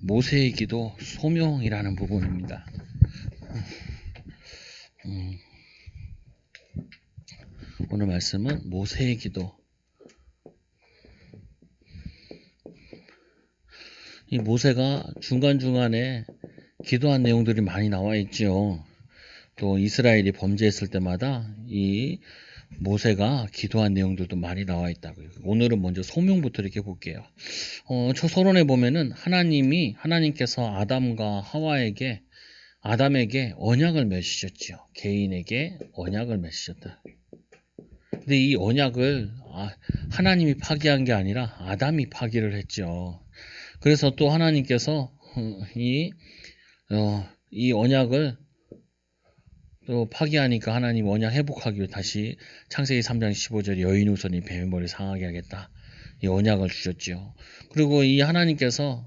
모세의 기도 소명이라는 부분입니다. 오늘 말씀은 모세의 기도. 이 모세가 중간중간에 기도한 내용들이 많이 나와 있죠. 또 이스라엘이 범죄했을 때마다 이 모세가 기도한 내용들도 많이 나와 있다고요. 오늘은 먼저 소명부터 이렇게 볼게요. 서론에 보면은 하나님께서 아담에게 언약을 맺으셨죠. 개인에게 언약을 맺으셨다. 근데 이 언약을 하나님이 파기한 게 아니라 아담이 파기를 했죠. 그래서 또 하나님께서 이 언약을 또 파기하니까 하나님 언약 회복하기 위해 다시 창세기 3장 15절 여인 후손이 뱀의 머리 상하게 하겠다. 이 언약을 주셨죠. 그리고 이 하나님께서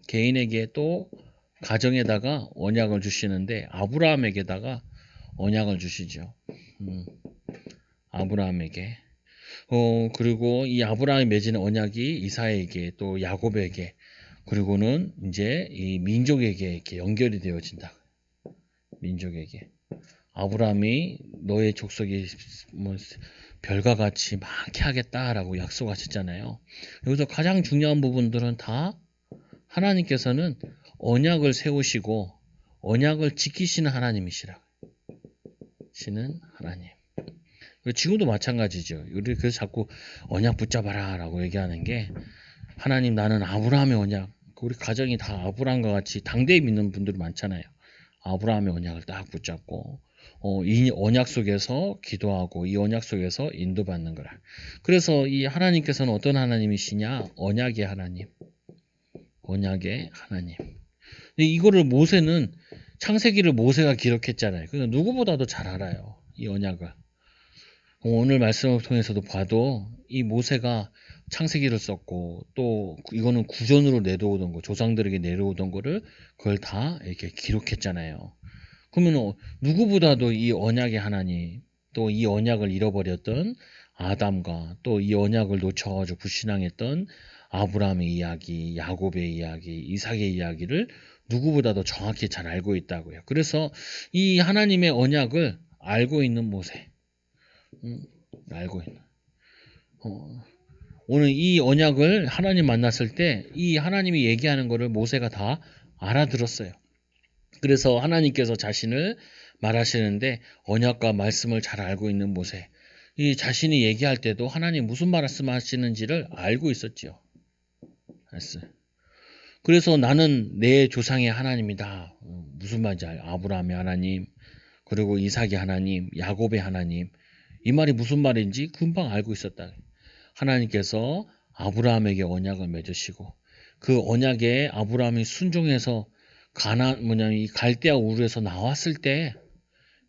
개인에게 또 가정에다가 언약을 주시는데 아브라함에게다가 언약을 주시죠. 아브라함에게. 그리고 이 아브라함이 맺은 언약이 이삭에게 또 야곱에게 그리고는 이제 이 민족에게 이렇게 연결이 되어진다. 민족에게. 아브라함이 너의 족속이 뭐 별과 같이 많게 하겠다라고 약속하셨잖아요. 여기서 가장 중요한 부분들은 다 하나님께서는 언약을 세우시고 언약을 지키시는 하나님이시라. 시는 하나님. 지금도 마찬가지죠. 우리 그래서 자꾸 언약 붙잡아라 라고 얘기하는 게 하나님 나는 아브라함의 언약. 우리 가정이 다 아브라함과 같이 당대에 믿는 분들이 많잖아요. 아브라함의 언약을 딱 붙잡고 이 언약 속에서 기도하고 이 언약 속에서 인도받는 거라. 그래서 이 하나님께서는 어떤 하나님이시냐? 언약의 하나님. 언약의 하나님. 이거를 모세는 창세기를 모세가 기록했잖아요. 그러니까 누구보다도 잘 알아요. 이 언약을. 오늘 말씀을 통해서도 봐도 이 모세가 창세기를 썼고 또 이거는 구전으로 내려오던 거, 조상들에게 내려오던 거를 그걸 다 이렇게 기록했잖아요. 그러면 누구보다도 이 언약의 하나님, 또 이 언약을 잃어버렸던 아담과 또 이 언약을 놓쳐가지고 불신앙했던 아브라함의 이야기, 야곱의 이야기, 이삭의 이야기를 누구보다도 정확히 잘 알고 있다고요. 그래서 이 하나님의 언약을 알고 있는 모세, 알고 있는. 오늘 이 언약을 하나님 만났을 때 이 하나님이 얘기하는 거를 모세가 다 알아들었어요. 그래서 하나님께서 자신을 말하시는데 언약과 말씀을 잘 알고 있는 모세. 이 자신이 얘기할 때도 하나님 무슨 말씀하시는지를 알고 있었죠. 알았어요. 그래서 나는 내 조상의 하나님이다. 무슨 말인지 알아요? 아브라함의 하나님, 그리고 이삭의 하나님, 야곱의 하나님. 이 말이 무슨 말인지 금방 알고 있었다. 하나님께서 아브라함에게 언약을 맺으시고 그 언약에 아브라함이 순종해서 이 갈대아 우르에서 나왔을 때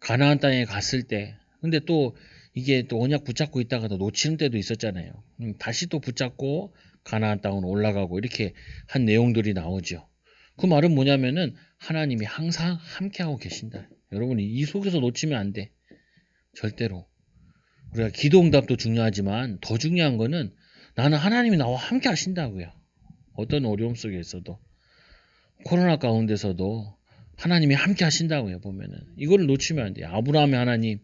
가나안 땅에 갔을 때 근데 또 이게 또 언약 붙잡고 있다가도 놓치는 때도 있었잖아요. 다시 또 붙잡고 가나안 땅으로 올라가고 이렇게 한 내용들이 나오죠. 그 말은 뭐냐면은 하나님이 항상 함께하고 계신다. 여러분이 이 속에서 놓치면 안 돼. 절대로. 우리가 기도 응답도 중요하지만 더 중요한 거는 나는 하나님이 나와 함께 하신다고요. 어떤 어려움 속에 있어도 코로나 가운데서도 하나님이 함께 하신다고요. 보면은 이거를 놓치면 안 돼요. 아브라함의 하나님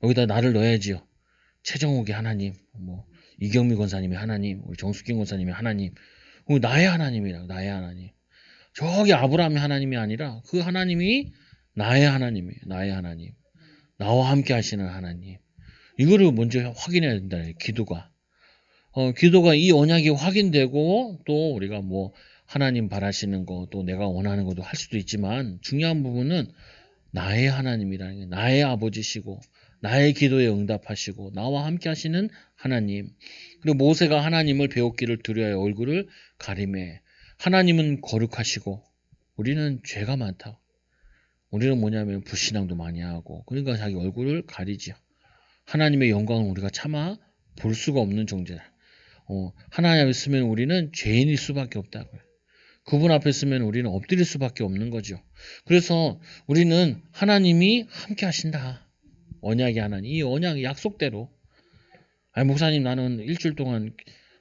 여기다 나를 넣어야지요. 최정욱의 하나님, 뭐 이경미 권사님의 하나님, 우리 정숙긴 권사님의 하나님, 나의 하나님이라고 나의 하나님. 저기 아브라함의 하나님이 아니라 그 하나님이 나의 하나님이에요. 나의 하나님. 나와 함께 하시는 하나님. 이거를 먼저 확인해야 된다. 기도가. 기도가 이 언약이 확인되고 또 우리가 뭐 하나님 바라시는 거 또 내가 원하는 것도 할 수도 있지만 중요한 부분은 나의 하나님이라는 게 나의 아버지시고 나의 기도에 응답하시고 나와 함께 하시는 하나님. 그리고 모세가 하나님을 배웠기를 두려워해 얼굴을 가리매. 하나님은 거룩하시고 우리는 죄가 많다. 우리는 뭐냐면 불신앙도 많이 하고 그러니까 자기 얼굴을 가리지요. 하나님의 영광을 우리가 차마 볼 수가 없는 존재다. 하나님 있으면 우리는 죄인일 수밖에 없다고요. 그분 앞에 있으면 우리는 엎드릴 수밖에 없는 거죠. 그래서 우리는 하나님이 함께 하신다. 언약의 하나님. 이 언약 약속대로. 아니 목사님 나는 일주일 동안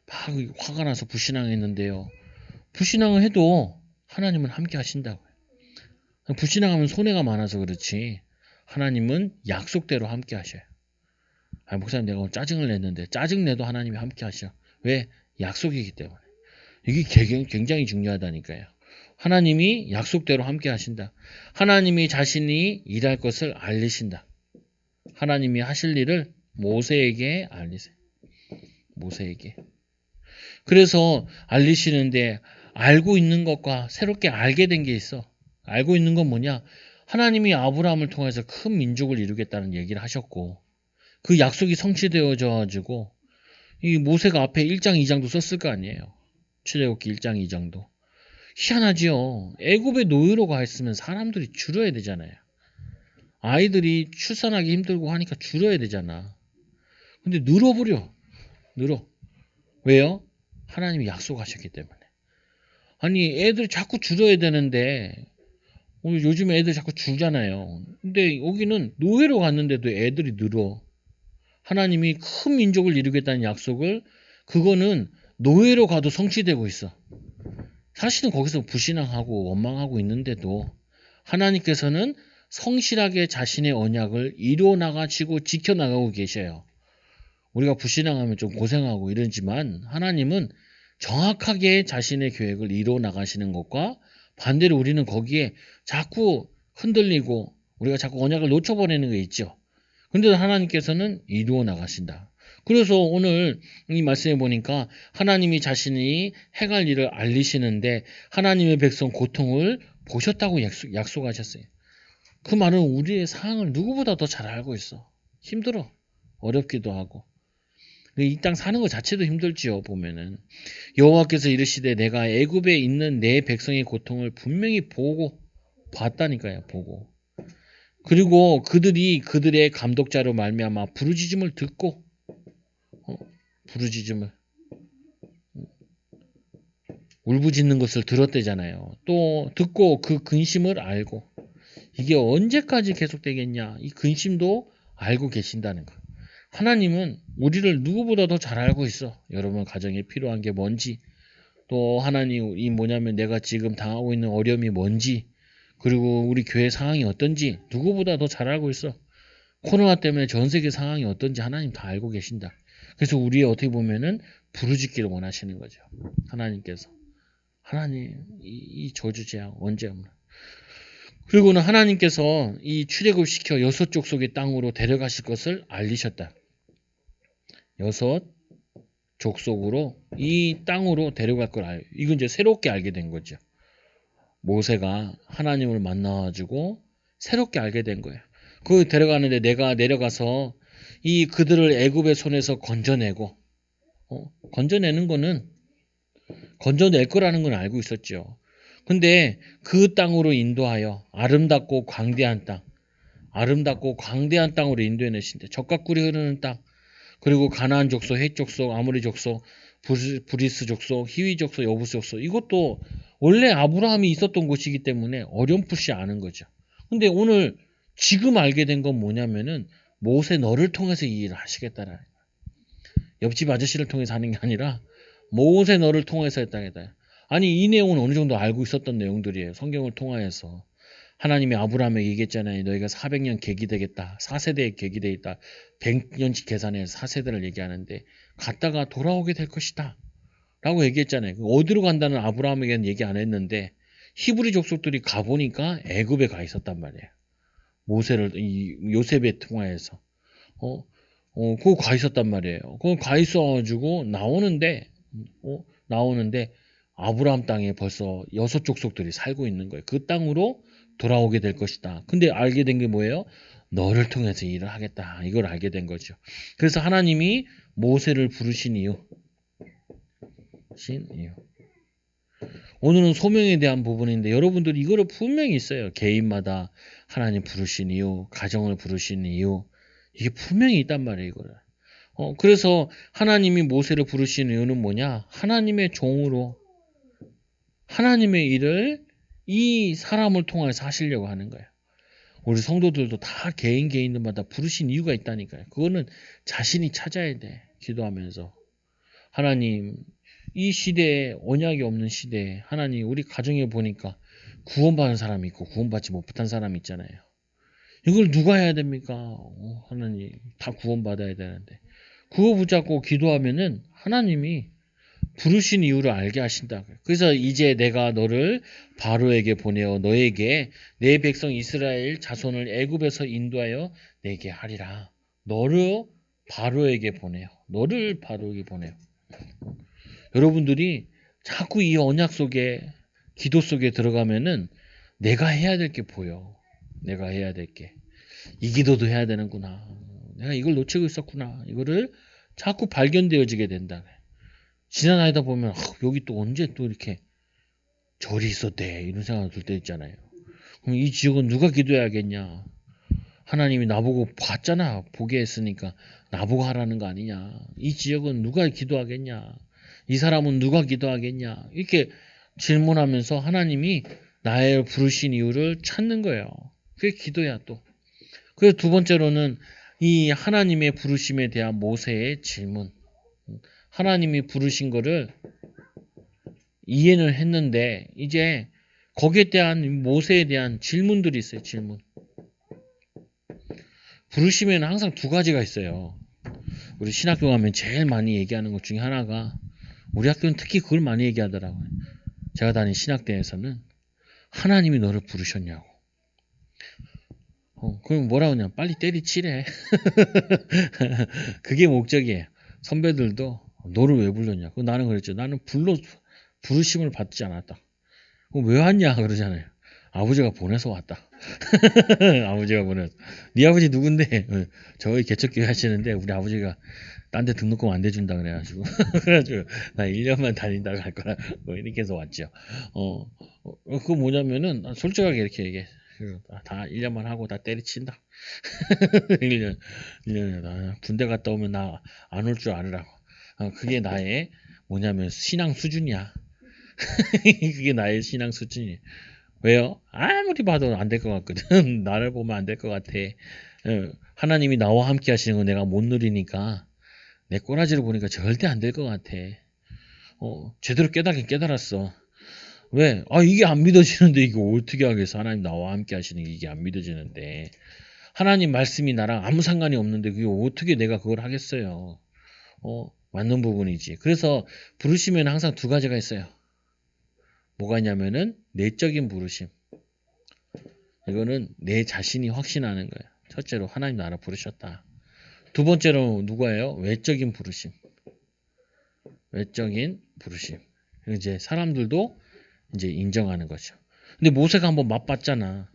막 화가 나서 불신앙했는데요. 불신앙을 해도 하나님은 함께 하신다고요. 불신앙하면 손해가 많아서 그렇지 하나님은 약속대로 함께 하셔요. 목사님 내가 오늘 짜증을 냈는데 짜증내도 하나님이 함께 하셔. 왜? 약속이기 때문에. 이게 굉장히 중요하다니까요. 하나님이 약속대로 함께 하신다. 하나님이 자신이 일할 것을 알리신다. 하나님이 하실 일을 모세에게 알리세요. 모세에게. 그래서 알리시는데 알고 있는 것과 새롭게 알게 된 게 있어. 알고 있는 건 뭐냐? 하나님이 아브라함을 통해서 큰 민족을 이루겠다는 얘기를 하셨고 그 약속이 성취되어져 가지고 이 모세가 앞에 1장 2장도 썼을 거 아니에요. 출애굽기 1장 2장도. 희한하지요. 애굽에 노예로 가 있으면 사람들이 줄여야 되잖아요. 아이들이 출산하기 힘들고 하니까 줄여야 되잖아. 근데 늘어버려. 늘어. 왜요? 하나님이 약속하셨기 때문에. 아니 애들이 자꾸 줄여야 되는데 오늘 요즘에 애들 자꾸 줄잖아요. 근데 여기는 노예로 갔는데도 애들이 늘어. 하나님이 큰 민족을 이루겠다는 약속을 그거는 노예로 가도 성취되고 있어. 사실은 거기서 불신앙하고 원망하고 있는데도 하나님께서는 성실하게 자신의 언약을 이루어 나가시고 지켜나가고 계셔요. 우리가 불신앙하면 좀 고생하고 이러지만 하나님은 정확하게 자신의 계획을 이루어 나가시는 것과 반대로 우리는 거기에 자꾸 흔들리고 우리가 자꾸 언약을 놓쳐버리는 게 있죠. 근데도 하나님께서는 이루어 나가신다. 그래서 오늘 이 말씀에 보니까 하나님이 자신이 행할 일을 알리시는데 하나님의 백성 고통을 보셨다고 약속하셨어요. 그 말은 우리의 상황을 누구보다 더 잘 알고 있어. 힘들어. 어렵기도 하고. 이 땅 사는 것 자체도 힘들지요. 보면은 여호와께서 이르시되 내가 애굽에 있는 내 백성의 고통을 분명히 보고 봤다니까요. 보고. 그리고 그들이 그들의 감독자로 말미암아 부르짖음을 듣고 부르짖음을 울부짖는 것을 들었대잖아요. 또 듣고 그 근심을 알고 이게 언제까지 계속되겠냐 이 근심도 알고 계신다는 거. 하나님은 우리를 누구보다 더 잘 알고 있어. 여러분 가정에 필요한 게 뭔지 또 하나님이 뭐냐면 내가 지금 당하고 있는 어려움이 뭔지 그리고 우리 교회 상황이 어떤지 누구보다 더 잘 알고 있어. 코로나 때문에 전 세계 상황이 어떤지 하나님 다 알고 계신다. 그래서 우리 어떻게 보면은 부르짖기를 원하시는 거죠. 하나님께서. 하나님 이 저주재앙 언제 없나. 그리고는 하나님께서 이 출애굽시켜 여섯 족속의 땅으로 데려가실 것을 알리셨다. 여섯 족속으로 이 땅으로 데려갈 걸 이건 이제 새롭게 알게 된 거죠. 모세가 하나님을 만나가지고 새롭게 알게 된 거예요. 그 데려가는데 내가 내려가서 이 그들을 애굽의 손에서 건져내고 건져내는 거는 건져낼 거라는 건 알고 있었죠. 근데 그 땅으로 인도하여 아름답고 광대한 땅, 아름답고 광대한 땅으로 인도해 내신대. 젖과 꿀이 흐르는 땅, 그리고 가나안 족속, 헷 족속, 아모리 족속, 브리스 족속, 히위 족속, 여부스 족속 이것도 원래 아브라함이 있었던 곳이기 때문에 어렴풋이 아는 거죠. 근데 오늘 지금 알게 된 건 뭐냐면은 모세 너를 통해서 이 일을 하시겠다라는 거예요. 옆집 아저씨를 통해서 하는 게 아니라 모세 너를 통해서 했다겠다. 아니 이 내용은 어느 정도 알고 있었던 내용들이에요. 성경을 통하여서. 하나님이 아브라함에게 얘기했잖아요. 너희가 400년 계기 되겠다. 4세대의 계기 되겠다. 100년씩 계산해서 4세대를 얘기하는데 갔다가 돌아오게 될 것이다. 라고 얘기했잖아요. 어디로 간다는 아브라함에게는 얘기 안 했는데 히브리 족속들이 가보니까 애굽에 가 있었단 말이에요. 모세를 이 요셉에 통하여서 그거 가 있었단 말이에요. 그거 가 있어가지고 나오는데 아브라함 땅에 벌써 여섯 족속들이 살고 있는 거예요. 그 땅으로 돌아오게 될 것이다. 근데 알게 된 게 뭐예요? 너를 통해서 일을 하겠다. 이걸 알게 된 거죠. 그래서 하나님이 모세를 부르신 이유. 오늘은 소명에 대한 부분인데 여러분들 이거를 분명히 있어요. 개인마다 하나님 부르신 이유, 가정을 부르신 이유. 이게 분명히 있단 말이에요. 이거를. 그래서 하나님이 모세를 부르신 이유는 뭐냐? 하나님의 종으로 하나님의 일을 이 사람을 통해서 하시려고 하는 거예요. 우리 성도들도 다 개인들마다 부르신 이유가 있다니까요. 그거는 자신이 찾아야 돼. 기도하면서. 하나님, 이 시대에 언약이 없는 시대에 하나님 우리 가정에 보니까 구원받은 사람이 있고 구원받지 못한 사람이 있잖아요. 이걸 누가 해야 됩니까? 하나님 다 구원받아야 되는데 그거 붙잡고 기도하면은 하나님이 부르신 이유를 알게 하신다. 그래서 이제 내가 너를 바로에게 보내어 너에게 내 백성 이스라엘 자손을 애굽에서 인도하여 내게 하리라. 너를 바로에게 보내요. 너를 바로에게 보내요. 여러분들이 자꾸 이 언약 속에 기도 속에 들어가면은 내가 해야 될 게 보여. 내가 해야 될 게. 이 기도도 해야 되는구나. 내가 이걸 놓치고 있었구나. 이거를 자꾸 발견되어지게 된다. 지나다니다 보면 여기 또 언제 또 이렇게 절이 있었대 이런 생각 들 때 있잖아요. 그럼 이 지역은 누가 기도해야겠냐? 하나님이 나보고 봤잖아. 보게 했으니까 나보고 하라는 거 아니냐? 이 지역은 누가 기도하겠냐? 이 사람은 누가 기도하겠냐? 이렇게 질문하면서 하나님이 나의 부르신 이유를 찾는 거예요. 그게 기도야 또. 그래서 두 번째로는 이 하나님의 부르심에 대한 모세의 질문. 하나님이 부르신 거를 이해는 했는데 이제 거기에 대한 모세에 대한 질문들이 있어요. 질문. 부르심에는 항상 두 가지가 있어요. 우리 신학교 가면 제일 많이 얘기하는 것 중에 하나가 우리 학교는 특히 그걸 많이 얘기하더라고요. 제가 다닌 신학대에서는 하나님이 너를 부르셨냐고. 그럼 뭐라고 하냐? 빨리 때리치래. 그게 목적이에요. 선배들도 너를 왜 불렀냐? 나는 그랬죠. 나는 부르심을 받지 않았다. 그럼 왜 왔냐? 그러잖아요. 아버지가 보내서 왔다. 아버지가 보내서. 네 아버지 누군데? 저희 개척교회 하시는데 우리 아버지가 딴 데 등록금 안 대준다 그래가지고 그래가지고 나 1년만 다닌다고 할 거라 뭐 이렇게 해서 왔죠. 그거 뭐냐면은 솔직하게 이렇게 얘기해. 다 1년만 하고 다 때려친다. 1년 나 군대 갔다 오면 나 안 올 줄 알으라고. 그게 나의 뭐냐면 신앙 수준이야. 그게 나의 신앙 수준이에요. 왜요? 아무리 봐도 안 될 것 같거든. 나를 보면 안 될 것 같아. 하나님이 나와 함께 하시는 거 내가 못 누리니까 내 꼬라지를 보니까 절대 안 될 것 같아. 제대로 깨닫긴 깨달았어. 왜? 이게 안 믿어지는데 이게 어떻게 하겠어? 하나님 나와 함께 하시는 게 이게 안 믿어지는데. 하나님 말씀이 나랑 아무 상관이 없는데 그게 어떻게 내가 그걸 하겠어요? 맞는 부분이지. 그래서 부르시면 항상 두 가지가 있어요. 뭐가 있냐면은 내적인 부르심. 이거는 내 자신이 확신하는 거예요. 첫째로 하나님 나를 부르셨다. 두 번째로 누구예요? 외적인 부르심. 외적인 부르심. 이제 사람들도 이제 인정하는 거죠. 근데 모세가 한번 맛봤잖아.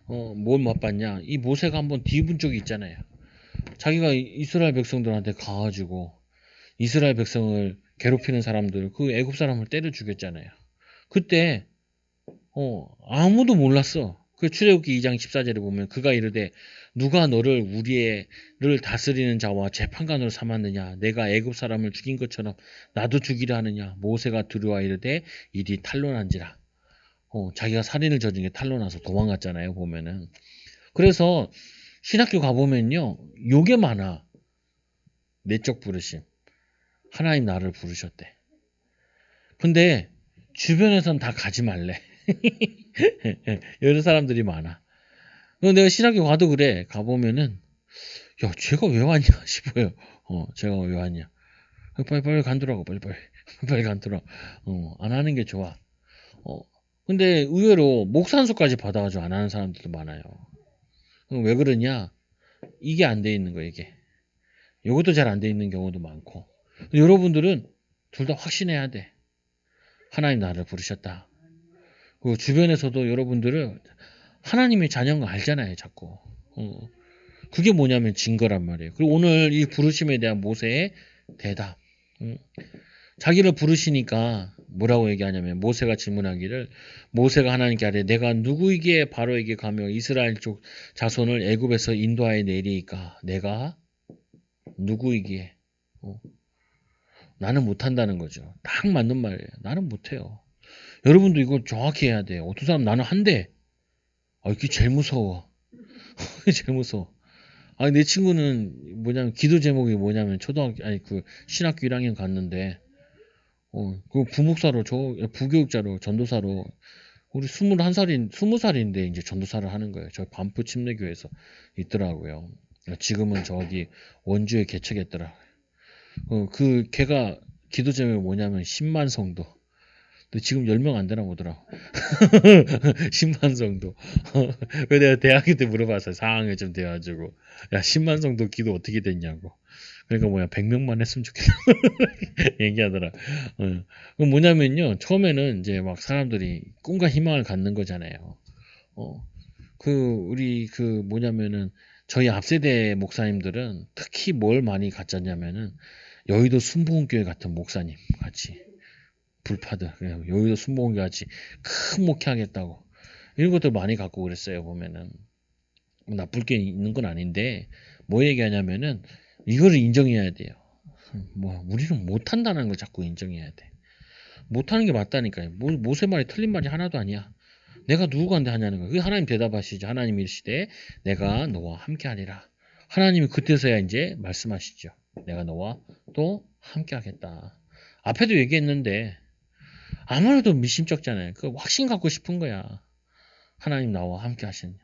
뭘 맛봤냐? 이 모세가 한번 뒤분 적이 있잖아요. 자기가 이스라엘 백성들한테 가가지고 이스라엘 백성을 괴롭히는 사람들, 그 애굽 사람을 때려 죽였잖아요. 그때 아무도 몰랐어. 그 출애굽기 2장 14절에 보면 그가 이르되 누가 너를 우리를 다스리는 자와 재판관으로 삼았느냐? 내가 애굽 사람을 죽인 것처럼 나도 죽이려 하느냐? 모세가 두려워 이르되 이리 탄론한지라. 자기가 살인을 저지른 게 탄로나서 도망갔잖아요. 보면은. 그래서 신학교 가보면요. 요게 많아. 내적 부르심. 하나님 나를 부르셨대. 근데 주변에선 다 가지 말래. 이런 사람들이 많아. 내가 신학교 가도 그래. 가보면은 야 쟤가 왜 왔냐 싶어요. 쟤가 왜 왔냐. 빨리 간두라고 빨리 빨리 간두라. 안 하는 게 좋아. 근데 의외로 목산수까지 받아가지고 안 하는 사람들도 많아요. 그럼 왜 그러냐? 이게 안 돼 있는 거예요, 이게. 이것도 잘 안 돼 있는 경우도 많고. 여러분들은 둘 다 확신해야 돼. 하나님 나를 부르셨다. 그 주변에서도 여러분들은 하나님의 자녀인 거 알잖아요, 자꾸. 그게 뭐냐면 증거란 말이에요. 그리고 오늘 이 부르심에 대한 모세의 대답. 자기를 부르시니까 뭐라고 얘기하냐면 모세가 질문하기를 모세가 하나님께 아뢰 내가 누구에게 바로에게 가며 이스라엘 쪽 자손을 애굽에서 인도하여 내리까 내가 누구이기에 나는 못한다는 거죠. 딱 맞는 말이에요. 나는 못해요. 여러분도 이걸 정확히 해야 돼요. 어떤 사람 나는 한대. 이게 제일 무서워. 이게 제일 무서워. 내 친구는 뭐냐면 기도 제목이 뭐냐면 초등학교 아니 그 신학교 1학년 갔는데 그 부목사로 부교육자로 전도사로 우리 20살인데 이제 전도사를 하는 거예요. 저 반포 침례교회에서 있더라고요. 지금은 저기 원주에 개척했더라. 그 걔가 기도 제목이 뭐냐면 10만 성도. 근데 지금 10명 안 되나 보더라. 10만 성도. 왜 내가 대학교 때 물어봤어요. 4학년 좀 돼가지고. 야, 10만 성도 기도 어떻게 됐냐고. 그러니까 뭐야, 100명만 했으면 좋겠다. 얘기하더라. 그 뭐냐면요. 처음에는 이제 막 사람들이 꿈과 희망을 갖는 거잖아요. 어, 우리 뭐냐면은 저희 앞세대 목사님들은 특히 뭘 많이 갖췄냐면은 여의도 순복음교회 같은 목사님 같이 불파들 그냥 여의도 순복음교회 같이 큰 목회하겠다고 이런 것들 많이 갖고 그랬어요. 보면은 뭐 나쁠 게 있는 건 아닌데 뭐 얘기하냐면은 이거를 인정해야 돼요. 뭐 우리는 못한다는 걸 자꾸 인정해야 돼. 못하는 게 맞다니까요. 모세 말이 틀린 말이 하나도 아니야. 내가 누구간데 하냐는 거예요. 그 하나님 대답하시죠. 하나님이 이르시되 내가 너와 함께하리라. 하나님이 그때서야 이제 말씀하시죠. 내가 너와 또 함께하겠다. 앞에도 얘기했는데 아무래도 미심쩍잖아요. 그 확신 갖고 싶은 거야. 하나님 나와 함께 하시냐.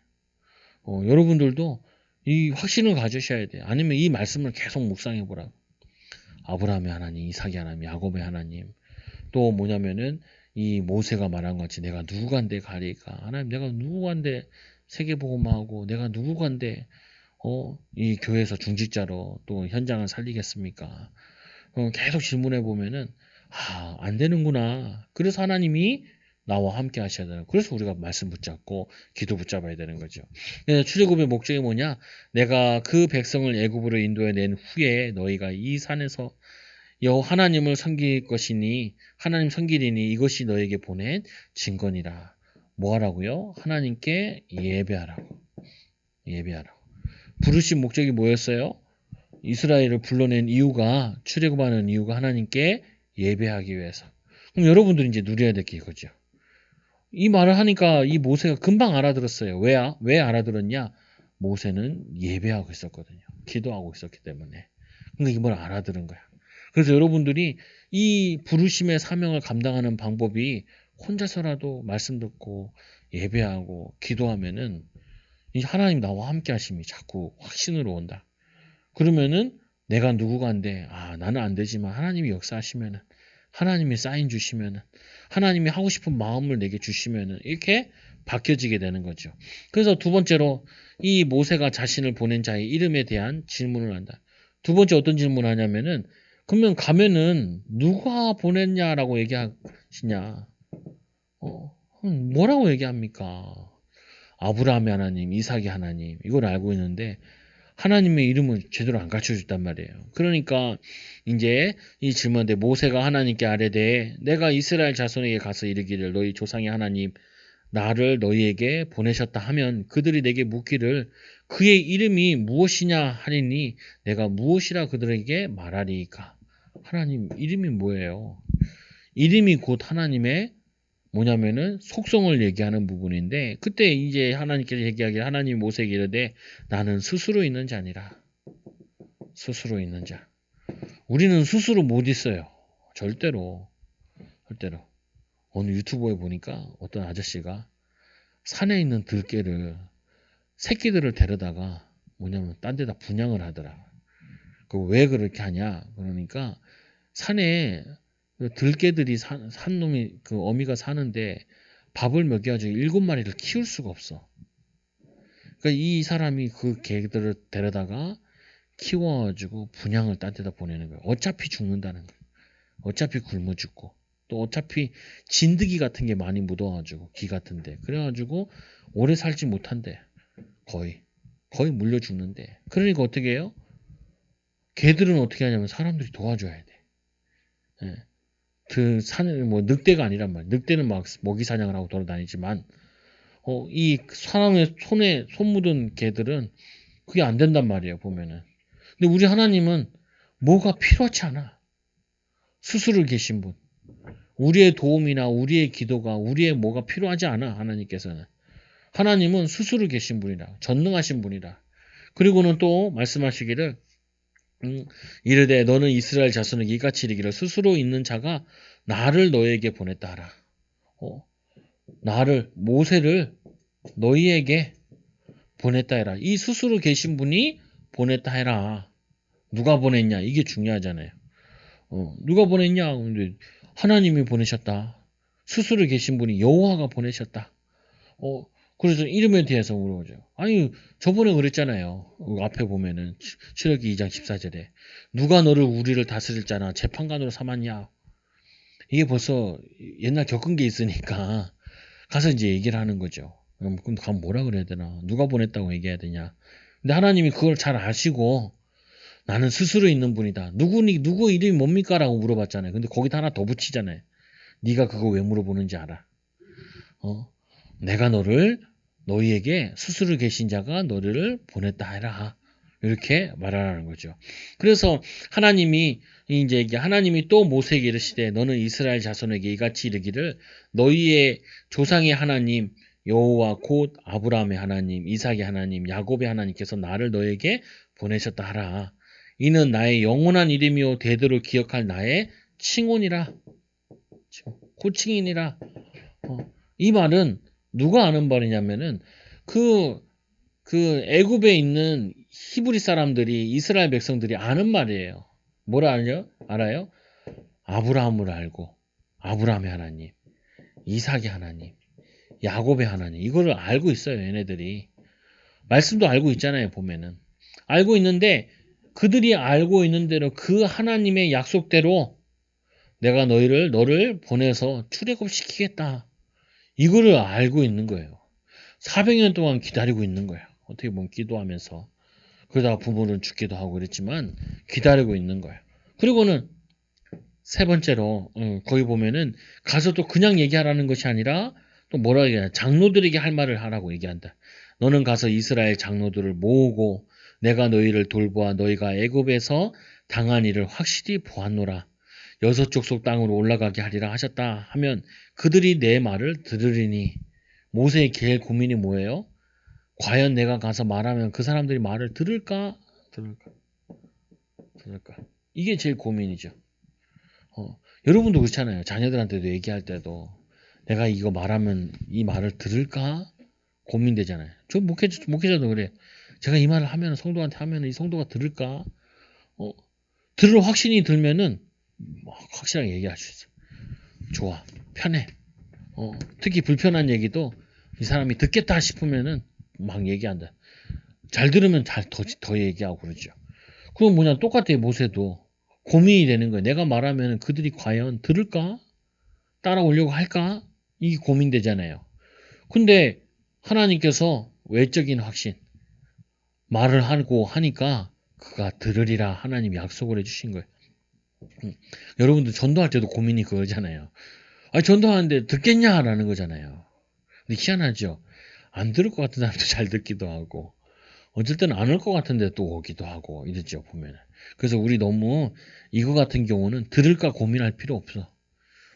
여러분들도 이 확신을 가지셔야 돼요. 아니면 이 말씀을 계속 묵상해 보라고. 아브라함의 하나님, 이삭의 하나님, 야곱의 하나님. 또 뭐냐면은 이 모세가 말한 것 같이 내가 누구간데 가리까. 하나님 내가 누구간데 세계복음하고 내가 누구간데 이 교회에서 중직자로 또 현장을 살리겠습니까? 계속 질문해 보면은 안 되는구나. 그래서 하나님이 나와 함께 하셔야 되는. 그래서 우리가 말씀 붙잡고 기도 붙잡아야 되는 거죠. 그래서 출애굽의 목적이 뭐냐? 내가 그 백성을 애굽으로 인도해 낸 후에 너희가 이 산에서 하나님을 섬길 것이니 하나님 섬기리니 이것이 너에게 보낸 증거니라. 뭐 하라고요? 하나님께 예배하라고. 예배하라고. 부르신 목적이 뭐였어요? 이스라엘을 불러낸 이유가 출애굽하는 이유가 하나님께 예배하기 위해서. 그럼 여러분들이 이제 누려야 될 게 이거죠. 이 말을 하니까 이 모세가 금방 알아들었어요. 왜 알아들었냐? 모세는 예배하고 있었거든요. 기도하고 있었기 때문에. 그러니까 이걸 알아들은 거야. 그래서 여러분들이 이 부르심의 사명을 감당하는 방법이 혼자서라도 말씀 듣고 예배하고 기도하면은 이 하나님 나와 함께 하심이 자꾸 확신으로 온다. 그러면은 내가 누구간데 나는 안 되지만 하나님이 역사하시면은 하나님이 사인 주시면은 하나님이 하고 싶은 마음을 내게 주시면은 이렇게 바뀌어지게 되는 거죠. 그래서 두 번째로 이 모세가 자신을 보낸 자의 이름에 대한 질문을 한다. 두 번째 어떤 질문을 하냐면은 그러면 가면은 누가 보냈냐라고 얘기하시냐? 뭐라고 얘기합니까? 아브라함의 하나님, 이삭의 하나님 이걸 알고 있는데 하나님의 이름을 제대로 안 가르쳐 줬단 말이에요. 그러니까 이제 이 질문인데 모세가 하나님께 아뢰되 내가 이스라엘 자손에게 가서 이르기를 너희 조상의 하나님 나를 너희에게 보내셨다 하면 그들이 내게 묻기를 그의 이름이 무엇이냐 하리니 내가 무엇이라 그들에게 말하리이까. 하나님 이름이 뭐예요? 이름이 곧 하나님의 뭐냐면은 속성을 얘기하는 부분인데 그때 이제 하나님께서 얘기하기를 하나님 모세에게 이르되 나는 스스로 있는 자니라. 스스로 있는 자. 우리는 스스로 못 있어요. 절대로. 절대로. 어느 유튜브에 보니까 어떤 아저씨가 산에 있는 들개를 새끼들을 데려다가 뭐냐면 딴 데다 분양을 하더라. 그 왜 그렇게 하냐? 그러니까 산에 들개들이 산 놈이 그 어미가 사는데 밥을 먹여가지고 7마리를 키울 수가 없어. 그러니까 이 사람이 그 개들을 데려다가 키워가지고 분양을 딴 데다 보내는 거야. 어차피 죽는다는 거야. 어차피 굶어 죽고 또 어차피 진드기 같은 게 많이 묻어가지고 기 같은데 그래가지고 오래 살지 못한대. 거의 물려 죽는데. 그러니까 어떻게 해요? 개들은 어떻게 하냐면 사람들이 도와줘야 돼. 예. 그 산을 뭐 늑대가 아니란 말이야. 늑대는 막 먹이 사냥을 하고 돌아다니지만 이 사람의 손 묻은 개들은 그게 안 된단 말이에요. 보면은. 근데 우리 하나님은 뭐가 필요하지 않아. 스스로 계신 분. 우리의 도움이나 우리의 기도가 우리의 뭐가 필요하지 않아. 하나님께서는. 하나님은 스스로 계신 분이라. 전능하신 분이라. 그리고는 또 말씀하시기를 이르되 너는 이스라엘 자손에게 이같이 이르기를 스스로 있는 자가 나를 너에게 보냈다 하라. 나를 모세를 너희에게 보냈다 해라. 이 스스로 계신 분이 보냈다 해라. 누가 보냈냐? 이게 중요하잖아요. 누가 보냈냐? 근데 하나님이 보내셨다. 스스로 계신 분이 여호와가 보내셨다. 그래서 이름에 대해서 물어보죠. 아니, 저번에 그랬잖아요. 앞에 보면은 출애굽기 2장 14절에 누가 너를 우리를 다스릴 자나 재판관으로 삼았냐? 이게 벌써 옛날 겪은 게 있으니까 가서 이제 얘기를 하는 거죠. 그럼 가면 뭐라 그래야 되나? 누가 보냈다고 얘기해야 되냐? 근데 하나님이 그걸 잘 아시고 나는 스스로 있는 분이다. 누구 이름이 뭡니까? 라고 물어봤잖아요. 근데 거기다 하나 더 붙이잖아요. 네가 그거 왜 물어보는지 알아. 내가 너희에게 스스로 계신 자가 너를 보냈다 해라. 이렇게 말하라는 거죠. 그래서 하나님이 또 모세에게 이르시되 너는 이스라엘 자손에게 이같이 이르기를 너희의 조상의 하나님 여호와 곧 아브라함의 하나님, 이삭의 하나님, 야곱의 하나님께서 나를 너에게 보내셨다 하라. 이는 나의 영원한 이름이요 대대로 기억할 나의 칭혼이라. 호칭이니라. 이 말은 누가 아는 말이냐면은 그 애굽에 있는 히브리 사람들이 이스라엘 백성들이 아는 말이에요. 뭐라 알아요? 아브라함을 알고 아브라함의 하나님, 이삭의 하나님, 야곱의 하나님 이거를 알고 있어요. 얘네들이 말씀도 알고 있잖아요. 보면은 알고 있는데 그들이 알고 있는 대로 그 하나님의 약속대로 내가 너를 보내서 출애굽시키겠다. 이거를 알고 있는 거예요. 400년 동안 기다리고 있는 거예요. 어떻게 보면 기도하면서. 그러다가 부모는 죽기도 하고 그랬지만 기다리고 있는 거예요. 그리고는 세 번째로 거기 보면은 가서 또 그냥 얘기하라는 것이 아니라 또 뭐라 얘기하냐. 장로들에게 할 말을 하라고 얘기한다. 너는 가서 이스라엘 장로들을 모으고 내가 너희를 돌보아 너희가 애굽에서 당한 일을 확실히 보았노라. 6족속 땅으로 올라가게 하리라 하셨다 하면 그들이 내 말을 들으리니 모세의 제일 고민이 뭐예요? 과연 내가 가서 말하면 그 사람들이 말을 들을까? 들을까? 이게 제일 고민이죠. 여러분도 그렇잖아요. 자녀들한테도 얘기할 때도 내가 이거 말하면 이 말을 들을까? 고민되잖아요. 저 목회자도 그래. 제가 이 말을 하면 성도한테 하면 이 성도가 들을까? 들을 확신이 들면은 확실하게 얘기할 수 있어. 좋아. 편해. 특히 불편한 얘기도 이 사람이 듣겠다 싶으면은 막 얘기한다. 잘 들으면 더 얘기하고 그러죠. 그럼 뭐냐, 똑같아요. 모세도 고민이 되는 거예요. 내가 말하면 그들이 과연 들을까? 따라오려고 할까? 이게 고민되잖아요. 근데 하나님께서 외적인 확신, 말을 하고 하니까 그가 들으리라 하나님이 약속을 해주신 거예요. 여러분들 전도할 때도 고민이 그거잖아요. 전도하는데 듣겠냐라는 거잖아요. 근데 희한하죠. 안 들을 것 같은 사람도 잘 듣기도 하고 어쩔 때는 안 올 것 같은데 또 오기도 하고 이랬죠 보면은. 그래서 우리 너무 이거 같은 경우는 들을까 고민할 필요 없어.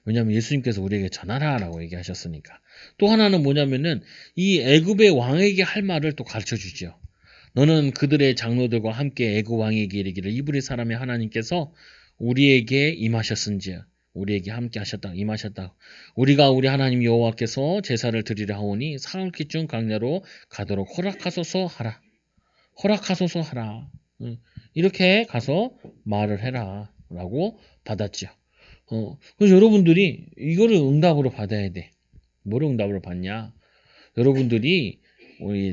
왜냐하면 예수님께서 우리에게 전하라라고 얘기하셨으니까. 또 하나는 뭐냐면은 이 애굽의 왕에게 할 말을 또 가르쳐 주죠. 너는 그들의 장로들과 함께 애굽 왕에게 이르기를 이브리 사람의 하나님께서 우리에게 임하셨은지 우리에게 함께 하셨다 임하셨다. 우리가 우리 하나님 여호와께서 제사를 드리려 하오니 사흘기쯤 강야로 가도록 허락하소서 하라. 허락하소서 하라. 이렇게 가서 말을 해라. 라고 받았죠. 그래서 여러분들이 이거를 응답으로 받아야 돼. 뭐를 응답으로 받냐? 여러분들이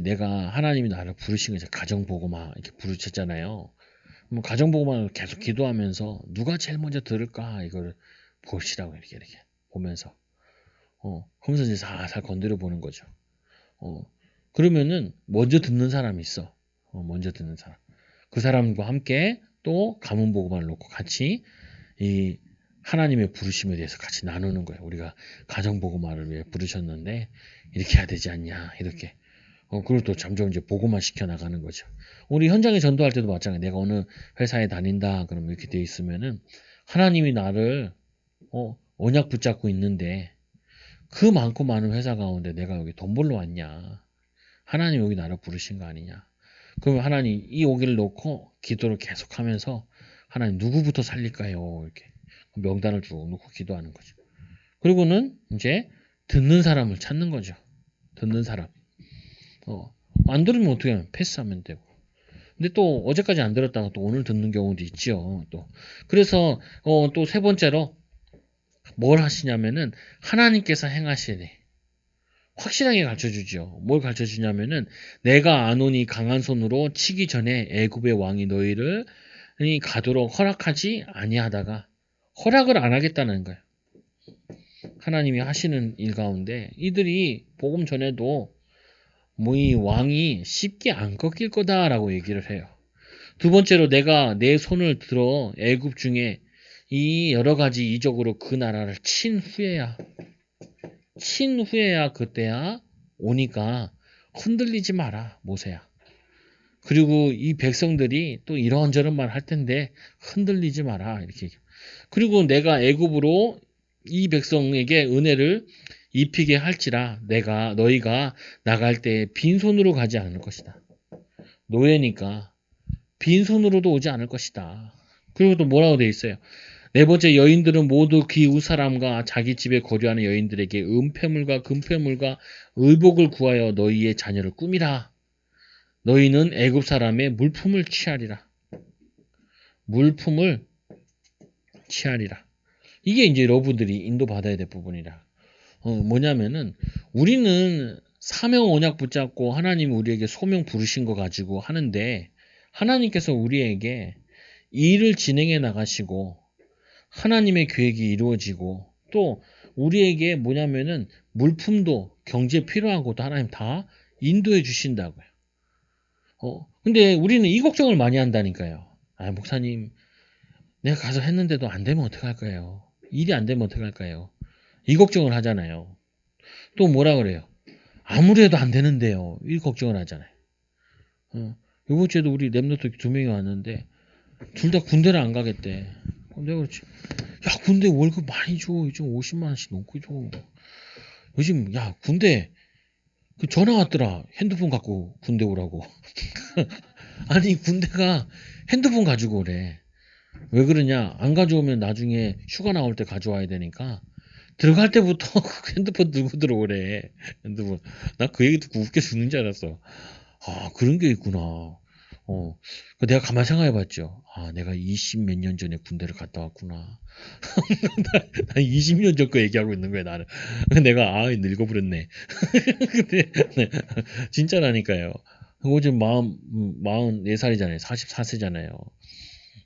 내가 하나님이 나를 부르신 거죠. 가정보고만 이렇게 부르셨잖아요. 뭐 가정보고만 계속 기도하면서 누가 제일 먼저 들을까 이거를 보시라고 이렇게 보면서 그러면서 이제 살살 건드려 보는 거죠. 그러면은 먼저 듣는 사람이 있어. 먼저 듣는 사람. 그 사람과 함께 또 가문 보고만을 놓고 같이 이 하나님의 부르심에 대해서 같이 나누는 거예요. 우리가 가정 보고만을 위해 부르셨는데 이렇게 해야 되지 않냐 이렇게. 그리고 또 점점 이제 보고만 시켜 나가는 거죠. 우리 현장에 전도할 때도 마찬가지. 내가 어느 회사에 다닌다 그러면 이렇게 돼 있으면은 하나님이 나를 언약 붙잡고 있는데 그 많고 많은 회사 가운데 내가 여기 돈 벌러 왔냐? 하나님 여기 나를 부르신 거 아니냐? 그러면 하나님 이 오기를 놓고 기도를 계속하면서 하나님 누구부터 살릴까요? 이렇게 명단을 쭉 놓고 기도하는 거죠. 그리고는 이제 듣는 사람을 찾는 거죠. 듣는 사람. 안 들으면 어떻게 하면 패스하면 되고. 근데 또 어제까지 안 들었다가 또 오늘 듣는 경우도 있죠. 또 그래서 또 세 번째로 뭘 하시냐면은 하나님께서 행하시네. 확실하게 가르쳐주죠. 뭘 가르쳐주냐면은 내가 아노니 강한 손으로 치기 전에 애굽의 왕이 너희를 가도록 허락하지 아니하다가 허락을 안 하겠다는 거예요. 하나님이 하시는 일 가운데 이들이 복음 전에도 뭐 이 왕이 쉽게 안 꺾일 거다라고 얘기를 해요. 두 번째로 내가 내 손을 들어 애굽 중에 이 여러 가지 이적으로 그 나라를 친 후에야 그때야 오니까 흔들리지 마라 모세야. 그리고 이 백성들이 또 이런저런 말 할 텐데 흔들리지 마라 이렇게. 그리고 내가 애굽으로 이 백성에게 은혜를 입히게 할지라 내가 너희가 나갈 때 빈손으로 가지 않을 것이다. 노예니까 빈손으로도 오지 않을 것이다. 그리고 또 뭐라고 돼 있어요? 네 번째, 여인들은 모두 그 이웃 사람과 자기 집에 거류하는 여인들에게 은폐물과 금폐물과 의복을 구하여 너희의 자녀를 꾸미라. 너희는 애굽 사람의 물품을 취하리라. 물품을 취하리라. 이게 이제 여러분들이 인도받아야 될 부분이라. 뭐냐면은 우리는 사명 언약 붙잡고 하나님이 우리에게 소명 부르신 거 가지고 하는데 하나님께서 우리에게 일을 진행해 나가시고 하나님의 계획이 이루어지고 또 우리에게 뭐냐면은 물품도 경제 필요한 것도 하나님 다 인도해 주신다고요. 근데 우리는 이 걱정을 많이 한다니까요. 아, 목사님, 내가 가서 했는데도 안 되면 어떡할까요? 일이 안 되면 어떡할까요? 이 걱정을 하잖아요. 또 뭐라 그래요? 아무리 해도 안 되는데요. 이 걱정을 하잖아요. 요번 주에도 우리 랩노트 2명이 왔는데 둘 다 군대를 안 가겠대. 내가 그렇지. 야, 군대 월급 많이 줘. 요즘 50만 원씩 넘고 줘. 요즘 야, 군대 그 전화 왔더라. 핸드폰 갖고 군대 오라고. 아니, 군대가 핸드폰 가지고 오래. 왜 그러냐? 안 가져오면 나중에 휴가 나올 때 가져와야 되니까 들어갈 때부터 핸드폰 들고 들어오래. 핸드폰. 나 그 얘기 듣고 웃겨 죽는 줄 알았어. 아, 그런 게 있구나. 내가 가만 생각해 봤죠. 아, 내가 20 몇 년 전에 군대를 갔다 왔구나. 난 20년 전 거 얘기하고 있는 거야, 나는. 내가, 늙어버렸네. 근데, 네, 진짜라니까요. 지금 44살이잖아요. 44세잖아요.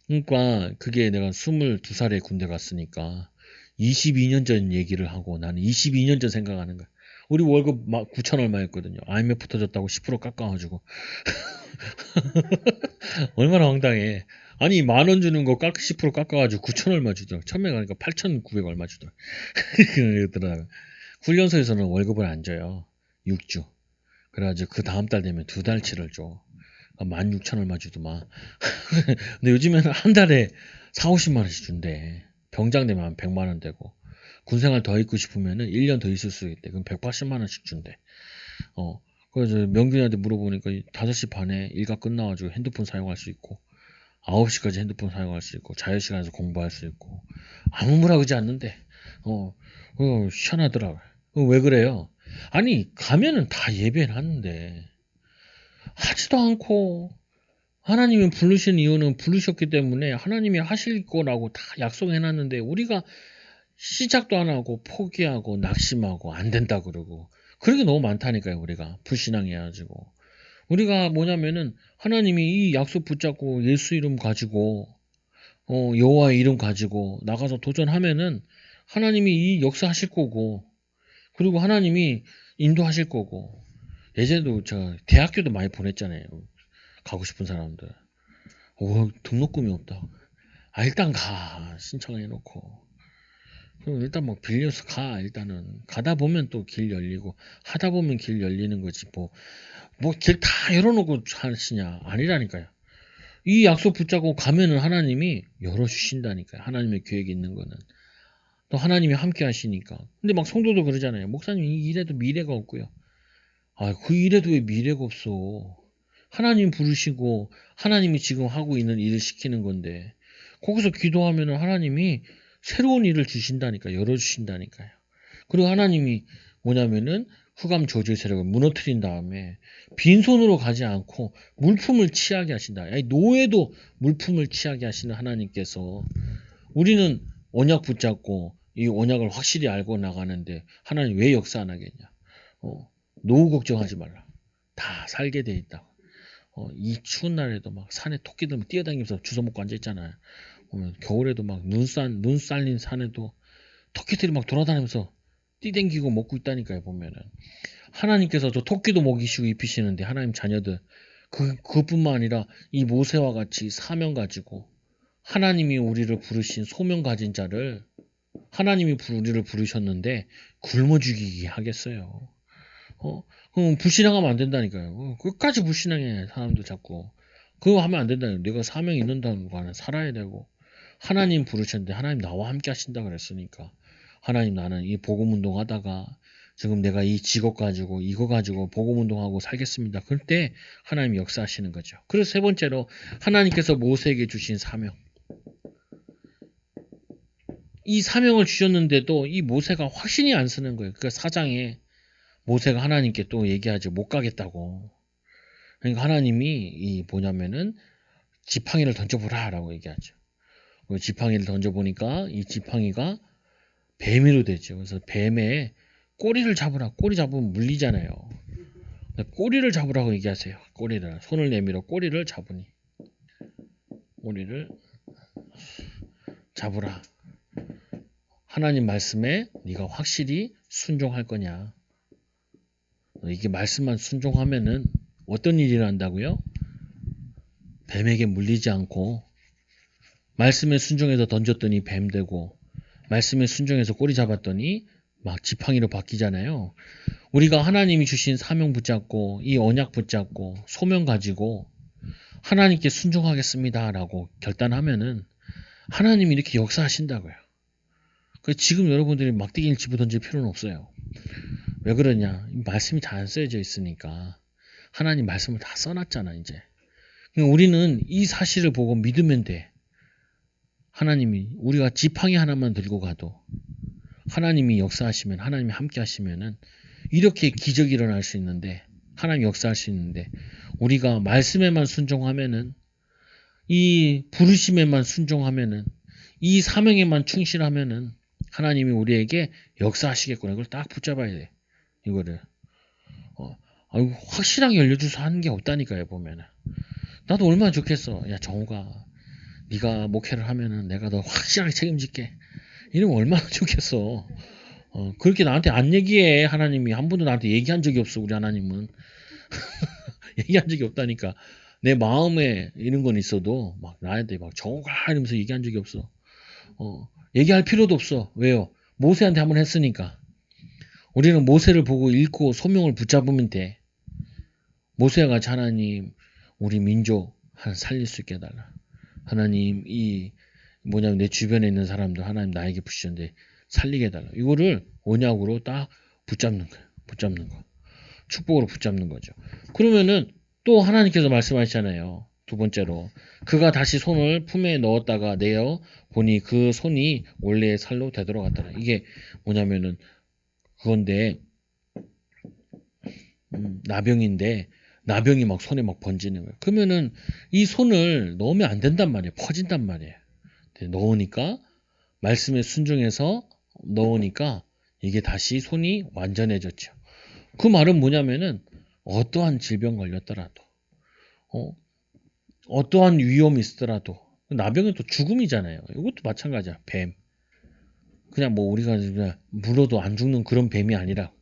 그러니까, 그게 내가 22살에 군대 갔으니까, 22년 전 얘기를 하고, 나는 22년 전 생각하는 거야. 우리 월급 막 9천 얼마였거든요. IMF 터졌다고 10% 깎아가지고. 얼마나 황당해. 아니, 10,000원 주는 거 10% 깎아가지고 9천 얼마 주더라. 처음에 가니까 8,900 얼마 주더라. 그러더라고. 훈련소에서는 월급을 안 줘요. 6주. 그래가지고 그 다음 달 되면 2달치를 줘. 16,000 얼마 주더만. 근데 요즘에는 한 달에 4, 50만 원씩 준대. 병장 되면 한 100만 원 되고. 군생활 더 있고 싶으면은 1년 더 있을 수 있대. 그럼 180만 원씩 준대. 그래서 명준이한테 물어보니까 5시 반에 일과 끝나가지고 핸드폰 사용할 수 있고 9시까지 핸드폰 사용할 수 있고 자유시간에서 공부할 수 있고 아무무라 그러지 않는데 시원하더라고요. 왜 그래요? 아니 가면은 다 예배해놨는데 하지도 않고 하나님이 부르신 이유는 부르셨기 때문에 하나님이 하실 거라고 다 약속해놨는데 우리가 시작도 안 하고 포기하고 낙심하고 안 된다 그러고 그런 게 너무 많다니까요. 우리가 불신앙해가지고 우리가 뭐냐면은 하나님이 이 약속 붙잡고 예수 이름 가지고 여호와의 이름 가지고 나가서 도전하면은 하나님이 이 역사하실 거고 그리고 하나님이 인도하실 거고 예전에도 저 대학교도 많이 보냈잖아요. 가고 싶은 사람들 등록금이 없다. 일단 가 신청해 놓고 그럼 일단 뭐 빌려서 가 일단은 가다 보면 또 길 열리고 하다 보면 길 열리는 거지 뭐 길 다 열어놓고 하시냐 아니라니까요. 이 약속 붙잡고 가면은 하나님이 열어주신다니까요. 하나님의 계획이 있는 거는 또 하나님이 함께 하시니까. 근데 막 성도도 그러잖아요. 목사님 이 일에도 미래가 없고요. 그 일에도 왜 미래가 없어? 하나님 부르시고 하나님이 지금 하고 있는 일을 시키는 건데 거기서 기도하면은 하나님이 새로운 일을 주신다니까, 열어주신다니까요. 그리고 하나님이 뭐냐면은 흑암 저주의 세력을 무너뜨린 다음에 빈손으로 가지 않고 물품을 취하게 하신다. 아니, 노예도 물품을 취하게 하시는 하나님께서 우리는 언약 붙잡고 이 언약을 확실히 알고 나가는데 하나님 왜 역사 안 하겠냐? 노후 걱정하지 말라. 다 살게 돼 있다. 이 추운 날에도 막 산에 토끼들 뛰어다니면서 주워 먹고 앉아 있잖아요. 겨울에도 막 눈 쌓인 산에도 토끼들이 막 돌아다니면서 뛰댕기고 먹고 있다니까요, 보면은. 하나님께서 저 토끼도 먹이시고 입히시는데 하나님 자녀들 그것뿐만 아니라 이 모세와 같이 사명 가지고 하나님이 우리를 부르신 소명 가진 자를 하나님이 우리를 부르셨는데 굶어 죽이게 하겠어요. 그럼 불신앙하면 안 된다니까요. 끝까지 불신앙해 사람도 자꾸. 그거 하면 안 된다니까요. 내가 사명이 있는다는 거는 살아야 되고 하나님 부르셨는데 하나님 나와 함께 하신다 그랬으니까 하나님 나는 이 복음 운동하다가 지금 내가 이 직업 가지고 이거 가지고 복음 운동하고 살겠습니다. 그때 하나님이 역사하시는 거죠. 그래서 세 번째로 하나님께서 모세에게 주신 사명. 이 사명을 주셨는데도 이 모세가 확신이 안 서는 거예요. 그 사장에 모세가 하나님께 또 얘기하지 못 가겠다고. 그러니까 하나님이 이 뭐냐면은 지팡이를 던져보라라고 얘기하죠. 그 지팡이를 던져보니까 이 지팡이가 뱀이로 되죠. 그래서 뱀의 꼬리를 잡으라. 꼬리 잡으면 물리잖아요. 꼬리를 잡으라고 얘기하세요. 꼬리를. 손을 내밀어 꼬리를 잡으니. 꼬리를 잡으라. 하나님 말씀에 네가 확실히 순종할 거냐. 이게 말씀만 순종하면은 어떤 일이 난다고요? 뱀에게 물리지 않고 말씀에 순종해서 던졌더니 뱀 되고 말씀에 순종해서 꼬리 잡았더니 막 지팡이로 바뀌잖아요. 우리가 하나님이 주신 사명 붙잡고 이 언약 붙잡고 소명 가지고 하나님께 순종하겠습니다라고 결단하면은 하나님이 이렇게 역사하신다고요. 지금 여러분들이 막대기를 집어 던질 필요는 없어요. 왜 그러냐? 말씀이 다 안 쓰여져 있으니까. 하나님 말씀을 다 써놨잖아, 이제. 우리는 이 사실을 보고 믿으면 돼. 하나님이, 우리가 지팡이 하나만 들고 가도 하나님이 역사하시면, 하나님이 함께 하시면은 이렇게 기적이 일어날 수 있는데, 하나님 역사할 수 있는데, 우리가 말씀에만 순종하면은, 이 부르심에만 순종하면은, 이 사명에만 충실하면은, 하나님이 우리에게 역사하시겠구나. 이걸 딱 붙잡아야 돼. 이거를. 확실하게 알려줘서 하는 게 없다니까요, 보면은. 나도 얼마나 좋겠어. 야, 정우가, 네가 목회를 하면은 내가 너 확실하게 책임질게. 이러면 얼마나 좋겠어. 그렇게 나한테 안 얘기해. 하나님이 한 번도 나한테 얘기한 적이 없어. 우리 하나님은 얘기한 적이 없다니까. 내 마음에 이런 건 있어도 막 나한테 막 정우가 이러면서 얘기한 적이 없어. 얘기할 필요도 없어. 왜요? 모세한테 한번 했으니까. 우리는 모세를 보고 읽고 소명을 붙잡으면 돼. 모세와 같이 하나님 우리 민족 살릴 수 있게 해달라. 하나님 이 뭐냐면 내 주변에 있는 사람들 하나님 나에게 부시는데 살리게 해달라. 이거를 언약으로 딱 붙잡는 거예요. 붙잡는 거. 축복으로 붙잡는 거죠. 그러면은 또 하나님께서 말씀하시잖아요. 두 번째로 그가 다시 손을 품에 넣었다가 내어 보니 그 손이 원래의 살로 되돌아갔더라. 이게 뭐냐면은 그건데 나병인데 나병이 막 손에 막 번지는 거예요. 그러면은 이 손을 넣으면 안 된단 말이에요. 퍼진단 말이에요. 넣으니까 말씀에 순종해서 넣으니까 이게 다시 손이 완전해졌죠. 그 말은 뭐냐면은 어떠한 질병 걸렸더라도 어떠한 위험이 있더라도 나병은 또 죽음이잖아요. 이것도 마찬가지야. 뱀. 그냥 뭐 우리가 그냥 물어도 안 죽는 그런 뱀이 아니라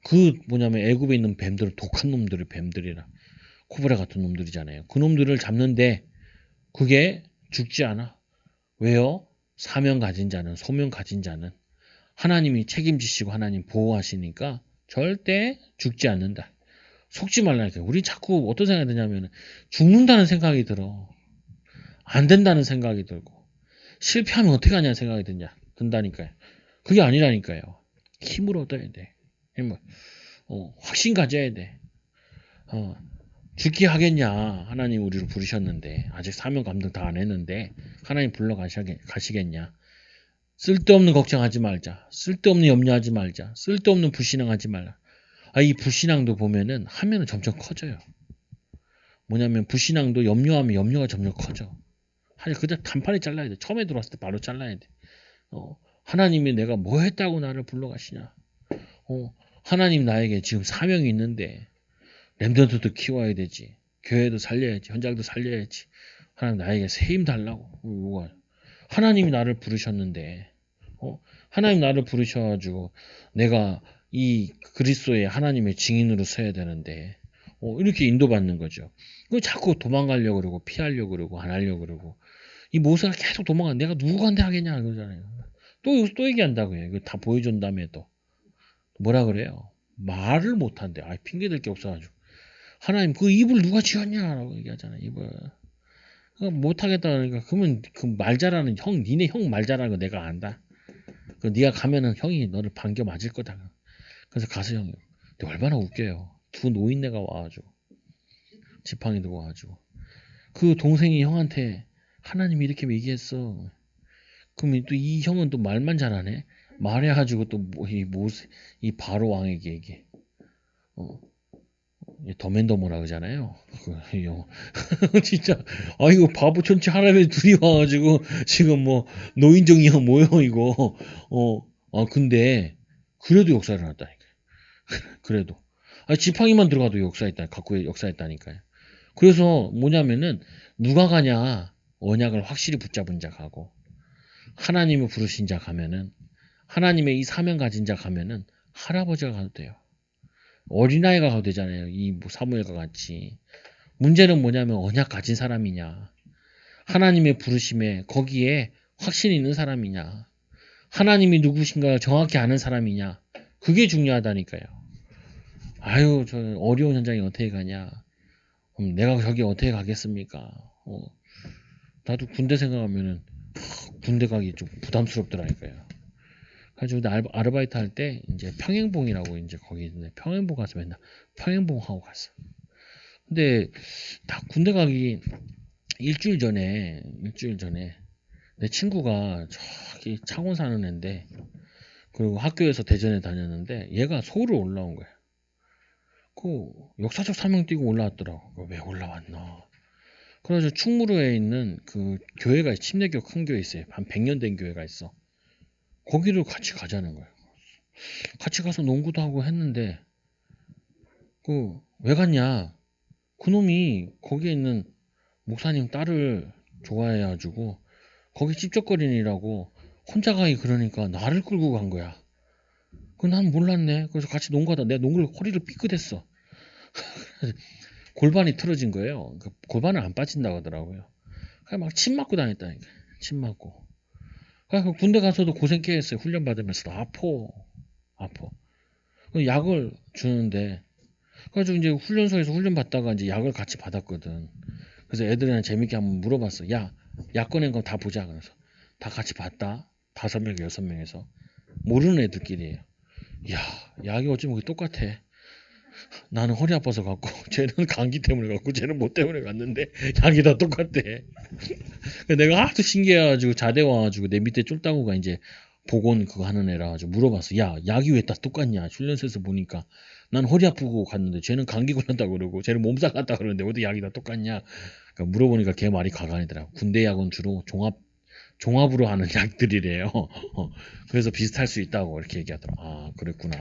그 뭐냐면 애굽에 있는 뱀들 독한 놈들을 뱀들이라 코브라 같은 놈들이잖아요. 그 놈들을 잡는데 그게 죽지 않아. 왜요? 사명 가진 자는 소명 가진 자는 하나님이 책임지시고 하나님 보호하시니까 절대 죽지 않는다. 속지 말라니까. 우리 자꾸 어떤 생각이 드냐면 죽는다는 생각이 들어. 안 된다는 생각이 들고 실패하면 어떻게 하냐는 생각이 든다니까요. 그게 아니라니까요. 힘을 얻어야 돼. 힘을. 확신 가져야 돼. 죽게 하겠냐. 하나님 우리를 부르셨는데 아직 사명 감당 다 안 했는데 하나님 불러 가시겠냐. 쓸데없는 걱정하지 말자. 쓸데없는 염려하지 말자. 쓸데없는 불신앙하지 말라. 이 불신앙도 보면은 하면은 점점 커져요. 뭐냐면 불신앙도 염려하면 염려가 점점 커져. 그냥 단판에 잘라야 돼. 처음에 들어왔을 때 바로 잘라야 돼. 하나님이 내가 뭐 했다고 나를 불러가시냐. 하나님 나에게 지금 사명이 있는데 렘넌트도 키워야 되지. 교회도 살려야지. 현장도 살려야지. 하나님 나에게 새 힘 달라고. 하나님이 나를 부르셨는데 하나님 나를 부르셔가지고 내가 이 그리스도의 하나님의 증인으로 서야 되는데 이렇게 인도받는 거죠. 그 자꾸 도망가려고 그러고 피하려고 그러고 안 하려고 그러고 이 모세가 계속 도망가. 내가 누구한테 하겠냐 그러잖아요. 또 얘기한다고요. 이거 다 보여준 다음에 또 뭐라 그래요? 말을 못한대. 핑계댈 게 없어가지고 하나님 그 입을 누가 지었냐라고 얘기하잖아요. 입을 못하겠다 그러니까 그러면 그 말 잘하는 니네 형 말 잘하는 거 내가 안다. 네가 가면은 형이 너를 반겨 맞을 거다. 그래서 가서 형이 근데 얼마나 웃겨요. 두 노인네가 와가지고 지팡이 들고 와가지고 그 동생이 형한테 하나님이 이렇게 얘기했어. 그럼 또 이 형은 또 말만 잘하네. 말해가지고 또 이 바로 왕에게 얘기해. 더맨더머라 그러잖아요. 진짜 이거 바보 천치 할아버지 둘이 와가지고 지금 뭐 노인정이야 뭐요 이거. 근데 그래도 역사를 났다니까. 그래도 지팡이만 들어가도 갖고 역사했다니까요. 그래서 뭐냐면은 누가 가냐 언약을 확실히 붙잡은 자 가고 하나님을 부르신 자 가면은 하나님의 이 사명 가진 자 가면은 할아버지가 가도 돼요. 어린아이가 가도 되잖아요. 이 사무엘과 같이. 문제는 뭐냐면 언약 가진 사람이냐. 하나님의 부르심에 거기에 확신이 있는 사람이냐. 하나님이 누구신가 정확히 아는 사람이냐. 그게 중요하다니까요. 저 어려운 현장에 어떻게 가냐. 내가 저기 어떻게 가겠습니까? 나도 군대 생각하면은 군대 가기 좀 부담스럽더라니까요. 그래서 아르바이트 할 때 이제 평행봉이라고 이제 거기 있는데 평행봉 가서 맨날 평행봉 하고 갔어. 근데 다 군대 가기 일주일 전에 내 친구가 저기 창원 사는 애인데 그리고 학교에서 대전에 다녔는데 얘가 서울을 올라온 거야. 그 역사적 사명 띄고 올라왔더라고. 왜 올라왔나? 그래서 충무로에 있는 그 교회가 침례교 큰 교회 있어요. 한 100년 된 교회가 있어. 거기를 같이 가자는 거야. 같이 가서 농구도 하고 했는데 왜 갔냐? 그놈이 거기에 있는 목사님 딸을 좋아해가지고 거기 찝쩍거리느라고 혼자 가기 그러니까 나를 끌고 간 거야. 난 몰랐네. 그래서 같이 농구하다 내 농구를 허리를 삐끗했어. 골반이 틀어진 거예요. 골반을 안 빠진다고 하더라고요. 그냥 막 침 맞고 다녔다니까. 침 맞고. 군대 가서도 고생 꽤 했어요. 훈련 받으면서도 아파. 약을 주는데 그래가지고 이제 훈련소에서 훈련 받다가 이제 약을 같이 받았거든. 그래서 애들이랑 재밌게 한번 물어봤어. 약 꺼낸 거 다 보자. 그래서 다 같이 봤다. 5명, 6명에서 모르는 애들끼리예요. 약이 어쩌면 똑같아. 나는 허리 아파서 갔고 쟤는 감기 때문에 갔고 쟤는 뭐 때문에 갔는데 약이 다 똑같대. 내가 하도 신기해가지고 자대 와가지고 내 밑에 쫄따구가 이제 보건 그거 하는 애라 가지고 물어봤어. 약이 왜 다 똑같냐? 훈련소에서 보니까 난 허리 아프고 갔는데 쟤는 감기 걸렸다고 그러고 쟤는 몸살 갔다 그러는데 어디 약이 다 똑같냐? 그러니까 물어보니까 걔 말이 가관이더라. 군대 약은 주로 종합으로 하는 약들이래요. 그래서 비슷할 수 있다고 이렇게 얘기하더라. 그랬구나.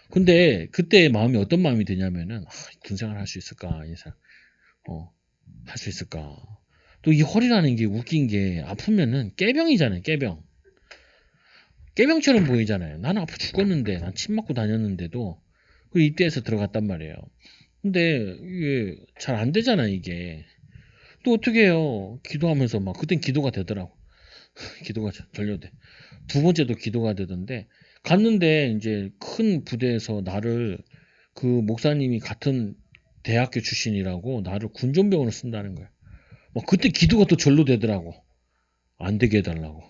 근데 그때 마음이 어떤 마음이 드냐면은 군생활 할 수 있을까? 할 수 있을까? 또 이 허리라는 게 웃긴 게 아프면은 깨병이잖아요. 깨병처럼 보이잖아요. 나는 아파 죽었는데 난 침 맞고 다녔는데도 그 입대해서 들어갔단 말이에요. 근데 이게 잘 안 되잖아 이게. 또 어떻게 해요? 기도하면서 막 그땐 기도가 되더라고. 기도가 전려돼. 두 번째도 기도가 되던데 갔는데 이제 큰 부대에서 나를 그 목사님이 같은 대학교 출신이라고 나를 군종병으로 쓴다는 거야. 그때 기도가 또 절로 되더라고. 안 되게 해달라고.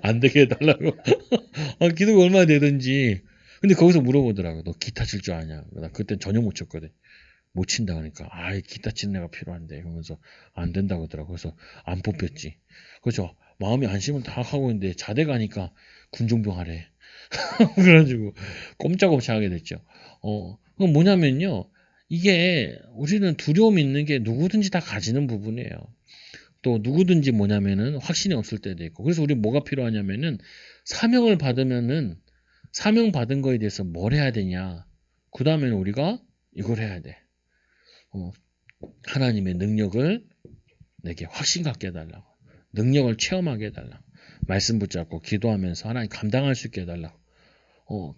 안 되게 해달라고. 기도가 얼마나 되든지. 근데 거기서 물어보더라고. 너 기타 칠 줄 아냐? 나 그때 전혀 못 쳤거든. 못 친다 그러니까 기타 치는 애가 필요한데 그러면서 안 된다고 하더라고. 그래서 안 뽑혔지. 그렇죠. 마음이 안심을 다 하고 있는데 자대 가니까 군종병 하래. 그래가지고 꼼짝없이 됐죠. 그건 뭐냐면요. 이게 우리는 두려움 있는 게 누구든지 다 가지는 부분이에요. 또 누구든지 뭐냐면은 확신이 없을 때도 있고. 그래서 우리 뭐가 필요하냐면은 사명을 받으면은 사명 받은 거에 대해서 뭘 해야 되냐. 그 다음에는 우리가 이걸 해야 돼. 어, 하나님의 능력을 내게 확신 갖게 해달라고. 능력을 체험하게 해달라고. 말씀 붙잡고 기도하면서 하나님 감당할 수 있게 해달라고.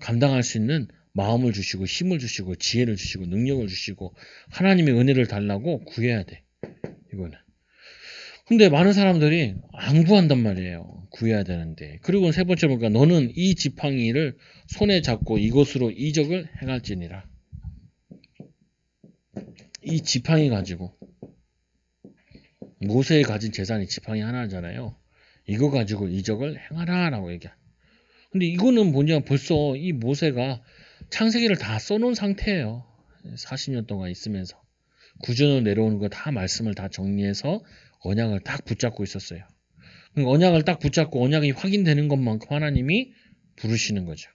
감당할 수 있는 마음을 주시고 힘을 주시고 지혜를 주시고 능력을 주시고 하나님의 은혜를 달라고 구해야 돼. 이거는. 근데 많은 사람들이 안 구한단 말이에요. 구해야 되는데. 그리고 세 번째 보니까 너는 이 지팡이를 손에 잡고 이것으로 이적을 행할지니라. 이 지팡이 가지고 모세에 가진 재산이 지팡이 하나잖아요. 이거 가지고 이적을 행하라라고 얘기해. 근데 이거는 뭐냐, 벌써 이 모세가 창세기를 다 써놓은 상태예요. 40년 동안 있으면서 구전으로 내려오는 거 다 말씀을 다 정리해서 언약을 딱 붙잡고 있었어요. 언약을 딱 붙잡고 언약이 확인되는 것만큼 하나님이 부르시는 거죠.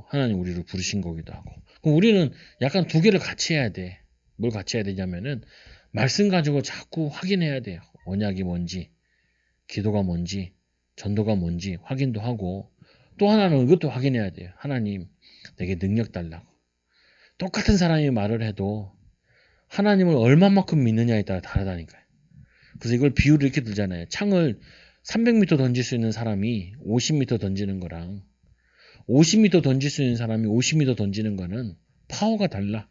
하나님 우리를 부르신 거기도 하고. 그럼 우리는 약간 두 개를 같이 해야 돼. 뭘 같이 해야 되냐면은 말씀 가지고 자꾸 확인해야 돼요. 언약이 뭔지, 기도가 뭔지, 전도가 뭔지 확인도 하고, 또 하나는 이것도 확인해야 돼요. 하나님 내게 능력 달라고. 똑같은 사람이 말을 해도 하나님을 얼마만큼 믿느냐에 따라 다르다니까요. 그래서 이걸 비유를 이렇게 들잖아요. 창을 300m 던질 수 있는 사람이 50m 던지는 거랑 50m 던질 수 있는 사람이 50m 던지는 거는 파워가 달라.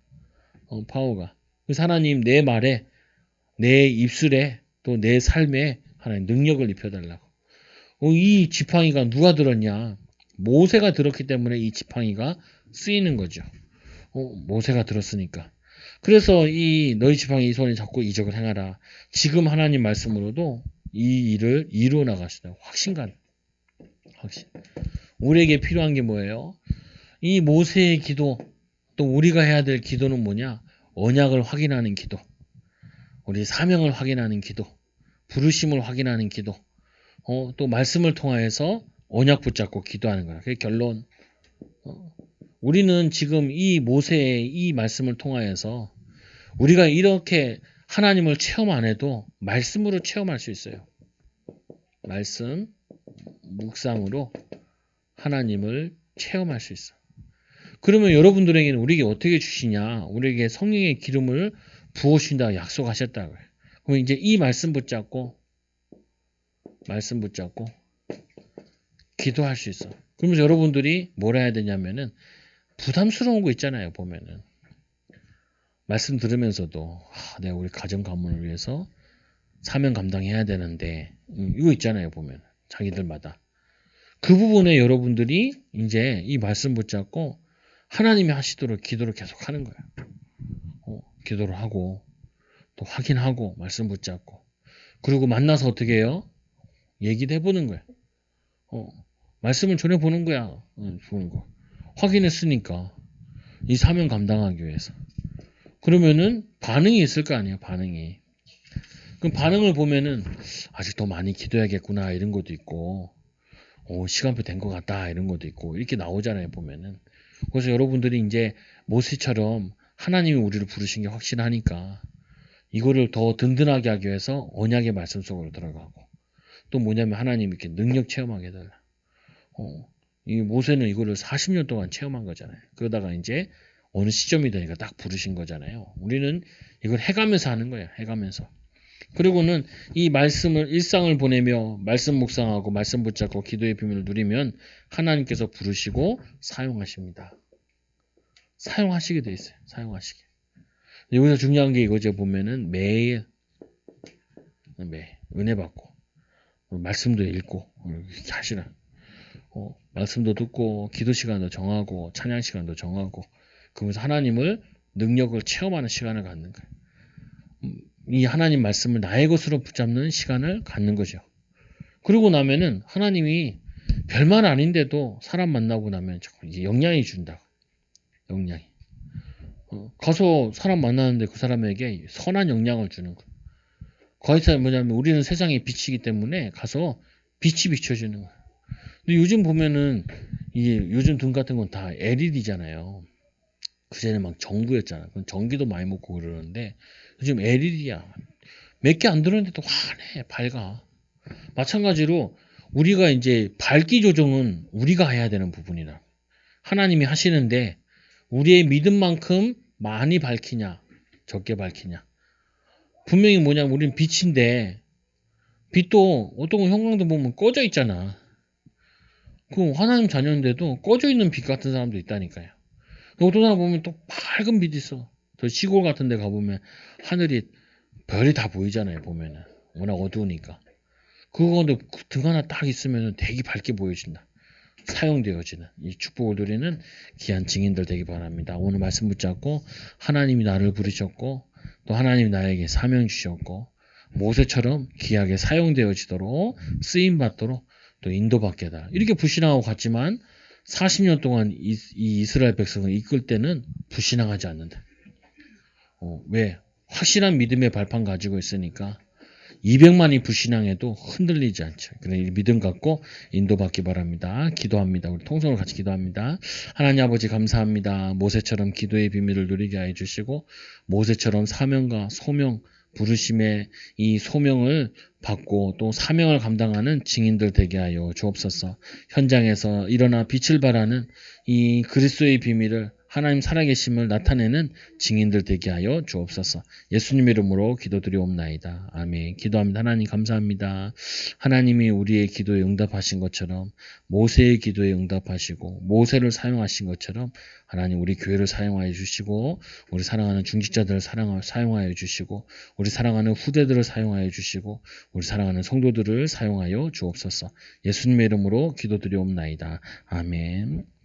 파워가. 그래서 하나님 내 말에, 내 입술에, 또 내 삶에 하나님 능력을 입혀달라고. 이 지팡이가 누가 들었냐? 모세가 들었기 때문에 이 지팡이가 쓰이는 거죠. 모세가 들었으니까. 그래서 이 너희 지팡이 이 손에 잡고 이적을 행하라. 지금 하나님 말씀으로도 이 일을 이루어 나가시다. 확신감. 확신. 우리에게 필요한 게 뭐예요? 이 모세의 기도, 또 우리가 해야 될 기도는 뭐냐? 언약을 확인하는 기도. 우리 사명을 확인하는 기도. 부르심을 확인하는 기도. 또 말씀을 통하여서 언약 붙잡고 기도하는 거야. 그게 결론. 우리는 지금 이 모세의 이 말씀을 통하여서 우리가 이렇게 하나님을 체험 안 해도 말씀으로 체험할 수 있어요. 말씀, 묵상으로 하나님을 체험할 수 있어. 그러면 여러분들에게는 우리에게 어떻게 주시냐? 우리에게 성령의 기름을 부어주신다고 약속하셨다고요. 그럼 이제 이 말씀 붙잡고 기도할 수 있어. 그러면서 여러분들이 뭘 해야 되냐면은 부담스러운 거 있잖아요. 보면은 말씀 들으면서도 내가 우리 가정 가문을 위해서 사명 감당해야 되는데 이거 있잖아요. 보면 자기들마다 그 부분에 여러분들이 이제 이 말씀 붙잡고 하나님이 하시도록 기도를 계속 하는 거야. 기도를 하고 또 확인하고 말씀 붙잡고 그리고 만나서 어떻게 해요? 얘기도 해보는 거야. 말씀을 전해보는 거야. 좋은 거. 확인했으니까 이 사명 감당하기 위해서. 그러면은 반응이 있을 거 아니에요. 반응이. 그럼 반응을 보면은 아직 더 많이 기도해야겠구나 이런 것도 있고 시간표 된 것 같다 이런 것도 있고 이렇게 나오잖아요. 보면은. 그래서 여러분들이 이제 모세처럼 하나님이 우리를 부르신 게 확신하니까 이거를 더 든든하게 하기 위해서 언약의 말씀 속으로 들어가고 또 뭐냐면 하나님 이렇게 능력 체험하게 해달라. 이 모세는 이거를 40년 동안 체험한 거잖아요. 그러다가 이제 어느 시점이 되니까 딱 부르신 거잖아요. 우리는 이걸 해가면서 하는 거예요. 해가면서. 그리고는 이 말씀을 일상을 보내며 말씀 묵상하고 말씀 붙잡고 기도의 비밀을 누리면 하나님께서 부르시고 사용하십니다. 사용하시게 돼 있어요. 사용하시게. 여기서 중요한 게 이거죠. 보면은 매일 은혜 받고 말씀도 읽고 이렇게 하시라. 말씀도 듣고 기도 시간도 정하고 찬양 시간도 정하고 그러면서 하나님을 능력을 체험하는 시간을 갖는 거예요. 이 하나님 말씀을 나의 것으로 붙잡는 시간을 갖는 거죠. 그러고 나면은 하나님이 별말 아닌데도 사람 만나고 나면 이제 영향이 준다. 영향이. 가서 사람 만나는데 그 사람에게 선한 영향을 주는 거예요. 거기서 뭐냐면 우리는 세상의 빛이기 때문에 가서 빛이 비춰지는 거예요. 근데 요즘 보면은 이게 요즘 등 같은 건 다 LED잖아요. 그전에 막 전구였잖아. 그건 전기도 많이 먹고 그러는데 요즘 LED야. 몇 개 안 들었는데도 환해, 밝아. 마찬가지로 우리가 이제 밝기 조정은 우리가 해야 되는 부분이다. 하나님이 하시는데 우리의 믿음만큼 많이 밝히냐, 적게 밝히냐. 분명히 뭐냐면 우리는 빛인데 빛도 어떤 건 형광등 보면 꺼져 있잖아. 그 하나님 자녀인데도 꺼져 있는 빛 같은 사람도 있다니까요. 어떤 사람 보면 또 밝은 빛이 있어. 저 시골 같은 데 가보면 하늘이 별이 다 보이잖아요. 보면은 워낙 어두우니까. 그거는 등 하나 딱 있으면 되게 밝게 보여진다. 사용되어지는 이 축복을 누리는 귀한 증인들 되기 바랍니다. 오늘 말씀 붙잡고 하나님이 나를 부르셨고 또 하나님이 나에게 사명 주셨고 모세처럼 귀하게 사용되어지도록 쓰임받도록 또 인도받게 해달라. 이렇게 불신앙하고 갔지만 40년 동안 이 이스라엘 백성을 이끌 때는 불신앙하지 않는다. 왜? 확실한 믿음의 발판 가지고 있으니까 200만이 불신앙해도 흔들리지 않죠. 그런 믿음 갖고 인도받기 바랍니다. 기도합니다. 우리 통성으로 같이 기도합니다. 하나님 아버지 감사합니다. 모세처럼 기도의 비밀을 누리게 해 주시고 모세처럼 사명과 소명 부르심의 이 소명을 받고 또 사명을 감당하는 증인들 되게 하여 주옵소서. 현장에서 일어나 빛을 발하는 이 그리스도의 비밀을 하나님 살아계심을 나타내는 증인들 되게 하여 주옵소서. 예수님 이름으로 기도드리옵나이다. 아멘. 기도합니다. 하나님 감사합니다. 하나님이 우리의 기도에 응답하신 것처럼 모세의 기도에 응답하시고 모세를 사용하신 것처럼 하나님 우리 교회를 사용하여 주시고 우리 사랑하는 중직자들을 사용하여 주시고 우리 사랑하는 후대들을 사용하여 주시고 우리 사랑하는 성도들을 사용하여 주옵소서. 예수님의 이름으로 기도드리옵나이다. 아멘.